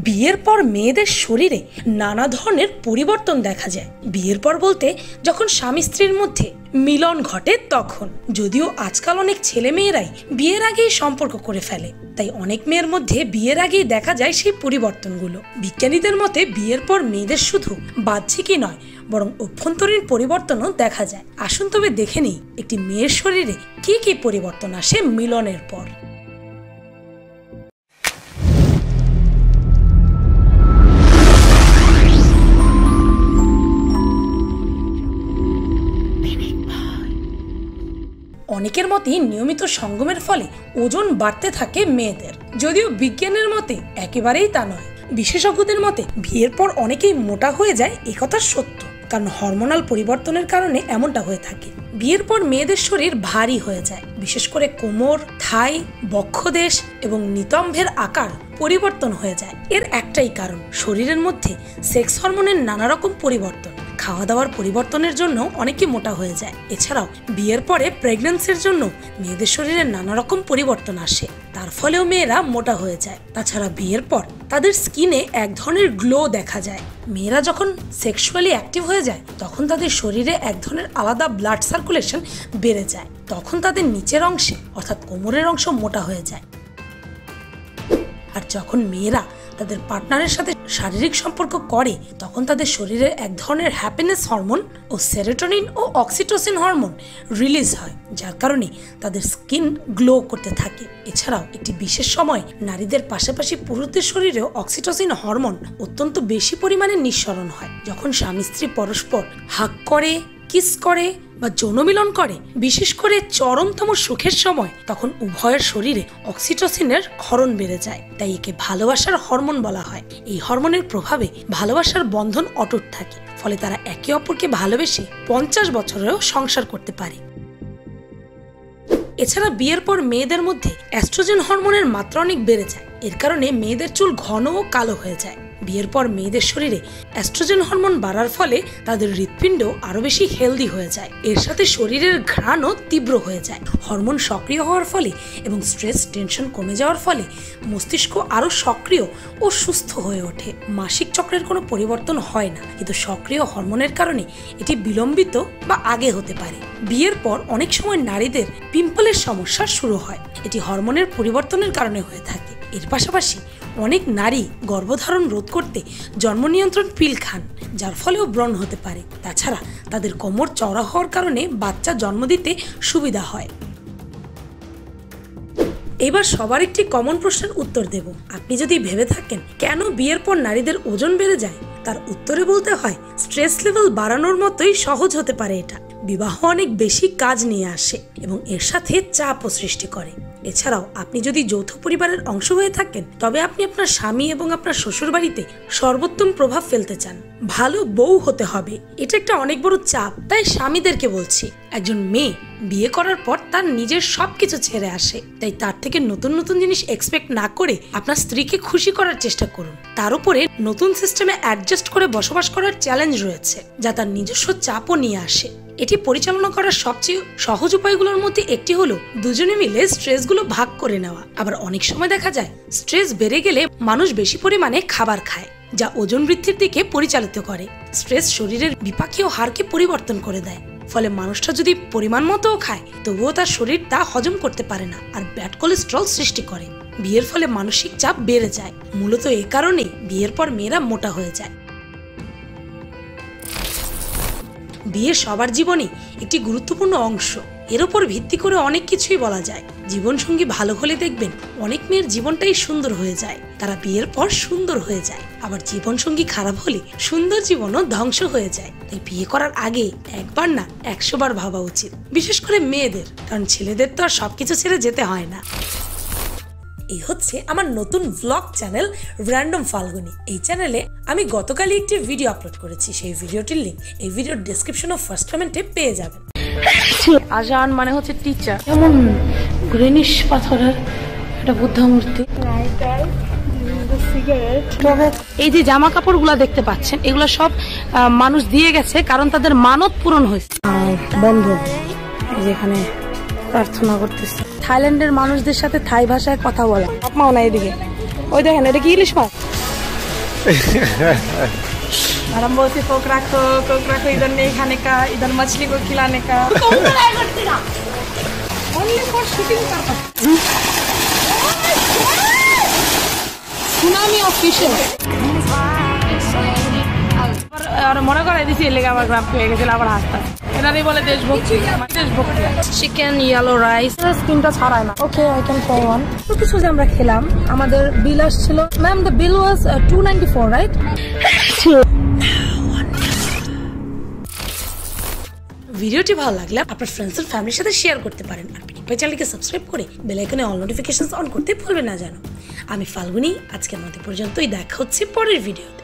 বিয়ের পর মেয়েদের শরীরে নানা ধরনের পরিবর্তন দেখা যায়। বিয়ের পর বলতে যখন স্বামী স্ত্রীর মধ্যে মিলন ঘটে তখন। যদিও আজকাল অনেক ছেলে মেয়েরাই বিয়ের আগেই সম্পর্ক করে ফেলে, তাই অনেক মেয়ের মধ্যে বিয়ের আগেই দেখা যায় সেই পরিবর্তনগুলো। বিজ্ঞানীদের মতে বিয়ের পর মেয়েদের শুধু বাহ্যিকই নয় বরং অভ্যন্তরীণ পরিবর্তনও দেখা যায়। আসুন তবে দেখে নিই একটি মেয়ের শরীরে কি কি পরিবর্তন আসে মিলনের পর। অনেকের মতে নিয়মিত সঙ্গমের ফলে ওজন বাড়তে থাকে মেয়েদের, যদিও বিজ্ঞানের মতে একেবারেই তা নয়। বিশেষজ্ঞদের মতে বিয়ের পর অনেকেই মোটা হয়ে যায়, একথা সত্য, কারণ হরমোনাল পরিবর্তনের কারণে এমনটা হয়ে থাকে। বিয়ের পর মেয়েদের শরীর ভারী হয়ে যায়, বিশেষ করে কোমর, থাই, বক্ষদেশ এবং নিতম্বের আকার পরিবর্তন হয়ে যায়। এর একটাই কারণ, শরীরের মধ্যে সেক্স হরমোনের নানা রকম পরিবর্তন। খাওয়া দাওয়ার পরিবর্তনের জন্য অনেকে মোটা হয়ে যায়। এছাড়াও বিয়ের পরে প্রেগন্যান্সির জন্য মেয়েদের শরীরে নানা রকম পরিবর্তন আসে, তার ফলেও মেয়েরা মোটা হয়ে যায়। তাছাড়া বিয়ের পর তাদের স্কিনে এক ধরনের গ্লো দেখা যায়। মেয়েরা যখন সেক্সুয়ালি অ্যাক্টিভ হয়ে যায় তখন তাদের শরীরে এক ধরনের আলাদা ব্লাড সার্কুলেশন বেড়ে যায়, তখন তাদের নিচের অংশে অর্থাৎ কোমরের অংশ মোটা হয়ে যায়। আর যখন মেয়েরা তাদের পার্টনারের সাথে শারীরিক সম্পর্ক করে তখন তাদের শরীরে এক ধরনের হ্যাপিনেস হরমোন ও সেরোটোনিন ও অক্সিটোসিন হরমোন রিলিজ হয়, যার কারণে তাদের স্কিন গ্লো করতে থাকে। এছাড়াও একটি বিশেষ সময় নারীদের পাশাপাশি পুরুষদের শরীরেও অক্সিটোসিন হরমোন অত্যন্ত বেশি পরিমাণে নিঃসরণ হয়। যখন স্বামী স্ত্রী পরস্পর হাগ করে, কিস করে বা যৌনমিলন করে, বিশেষ করে চরমতম সুখের সময়, তখন উভয়ের শরীরে অক্সিটোসিনের ক্ষরণ বেড়ে যায়। তাই একে ভালোবাসার হরমোন বলা হয়। এই হরমোনের প্রভাবে ভালোবাসার বন্ধন অটুট থাকে, ফলে তারা একে অপরকে ভালোবেসে 50 বছরেও সংসার করতে পারে। এছাড়া বিয়ের পর মেয়েদের মধ্যে অ্যাস্ট্রোজেন হরমোনের মাত্রা অনেক বেড়ে যায়। এর কারণে মেয়েদের চুল ঘন ও কালো হয়ে যায়। বিয়ের পর মেয়েদের শরীরে অ্যাস্ট্রোজেন হরমোন বাড়ার ফলে তাদের হৃৎপিণ্ড আরো বেশি হেলদি হয়ে যায়। এর সাথে শরীরের ঘ্রাণও তীব্র হয়ে যায়। হরমোন সক্রিয় হওয়ার ফলে এবং স্ট্রেস টেনশন কমে যাওয়ার ফলে মস্তিষ্ক আরো সক্রিয় ও সুস্থ হয়ে ওঠে। মাসিক চক্রের কোনো পরিবর্তন হয় না, কিন্তু সক্রিয় হরমোনের কারণে এটি বিলম্বিত বা আগে হতে পারে। বিয়ের পর অনেক সময় নারীদের পিম্পলের সমস্যা শুরু হয়, এটি হরমোনের পরিবর্তনের কারণে হয়ে থাকে। এর পাশাপাশি অনেক নারী গর্ভধারণ রোধ করতে জন্ম নিয়ন্ত্রণ পিল খান, যার ফলেও ব্রণ হতে পারে। তাছাড়া তাদের কোমর চওড়া হওয়ার কারণে বাচ্চা জন্ম দিতে সুবিধা হয়। এবার সবার একটি কমন প্রশ্নের উত্তর দেব। আপনি যদি ভেবে থাকেন কেন বিয়ের পর নারীদের ওজন বেড়ে যায়, তার উত্তরে বলতে হয় স্ট্রেস লেভেল বাড়ানোর মতোই সহজ হতে পারে এটা। বিবাহ অনেক বেশি কাজ নিয়ে আসে এবং এর সাথে চাপও সৃষ্টি করে। এছাড়াও আপনি যদি যৌথ পরিবারের অংশ হয়ে থাকেন তবে আপনি আপনার স্বামী এবং আপনার শ্বশুর বাড়িতে সর্বোত্তম প্রভাব ফেলতে চান। ভালো বউ হতে হবে, এটা একটা অনেক বড় চাপ। তাই স্বামীদেরকে বলছি, একজন মেয়ে বিয়ে করার পর তার নিজের সবকিছু ছেড়ে আসে, তাই তার থেকে নতুন নতুন জিনিস এক্সপেক্ট না করে আপনার স্ত্রীকে খুশি করার চেষ্টা করুন। তার উপরে নতুন সিস্টেমে অ্যাডজাস্ট করে বসবাস করার চ্যালেঞ্জ রয়েছে, যা তার নিজস্ব চাপও নিয়ে আসে। এটি পরিচালনা করার সবচেয়ে সহজ উপায়গুলোর মধ্যে একটি হলো দুজনে মিলে স্ট্রেসগুলো ভাগ করে নেওয়া। আবার অনেক সময় দেখা যায় স্ট্রেস বেড়ে গেলে মানুষ বেশি পরিমাণে খাবার খায়, যা ওজন বৃদ্ধির দিকে পরিচালিত করে। স্ট্রেস শরীরের বিপাকীয় হারকে পরিবর্তন করে দেয়, ফলে মানুষটা যদি পরিমাণ মতো খায় তবুও তার শরীর তা হজম করতে পারে না আর ব্যাড কোলেস্ট্রল সৃষ্টি করে। বিয়ের ফলে মানসিক চাপ বেড়ে যায়। মূলত এ কারণেই বিয়ের পর মেয়েরা মোটা হয়ে যায়। বিয়ে সবার জীবনে একটি গুরুত্বপূর্ণ অংশ। এর উপর ভিত্তি করে অনেক কিছুই বলা যায়। জীবনসঙ্গী ভালো হলে দেখবেন অনেক মেয়ের জীবনটাই সুন্দর হয়ে যায়, তারা বিয়ের পর সুন্দর হয়ে যায়। আবার জীবনসঙ্গী খারাপ হলে সুন্দর জীবনও ধ্বংস হয়ে যায়। তাই বিয়ে করার আগে একবার না 100 বার ভাবা উচিত, বিশেষ করে মেয়েদের, কারণ ছেলেদের তো আর সবকিছু ছেড়ে যেতে হয় না। এই হচ্ছে আমার নতুন ব্লগ চ্যানেল র্যান্ডম ফাল্গুনি। এই চ্যানেলে আমি গতকালই একটি ভিডিও আপলোড করেছি, সেই ভিডিওটির লিংক এই ভিডিওর ডেসক্রিপশন ও ফার্স্ট কমেন্টে পেয়ে যাবেন। আজান মানে হচ্ছে টিচার, যেমন গ্রেনিশ পাথরের একটা বুদ্ধ মূর্তি। এই যে জামা কাপড়গুলো দেখতে পাচ্ছেন, এগুলো সব মানুষ দিয়ে গেছে, কারণ তাদের মানত পূরণ হয়েছে। বন্ধ যেখানে প্রার্থনা করতেছে। থাইল্যান্ডের মানুষদের সাথে থাই ভাষায় কথা বলা। আপনাও না এদিকে, ওই দেখেন এটা কি ইলিশ মাছ। मैडम बोलती कोक रखो इधर नहीं खाने का, इधर मछली को खिलाने का। Only for shooting purpose. Tsunami of fishes. আর মনে করে দিছি এলাকা আমার গ্রাম পেয়ে গেছিল আবার হাসতা এনারই বলে দেশভক্তি চিকেন ইয়েলো রাইস স্কিনটা ছাড়ায় না okay I can try one তো কিছু যে আমরা খেলাম আমাদের বিল আসছিল ma'am the bill was 294 right ভিডিওটি ভালো লাগলে আপনার ফ্রেন্ডস এন্ড ফ্যামিলির সাথে শেয়ার করতে পারেন আর পিনিক ভাই চ্যানেলকে সাবস্ক্রাইব করে বেল আইকনে অল নোটিফিকেশনস অন করতে ভুলবেন না জানো। আমি ফাল্গুনি, আজকের মতো পর্যন্তই, দেখা হচ্ছে পরের ভিডিওতে।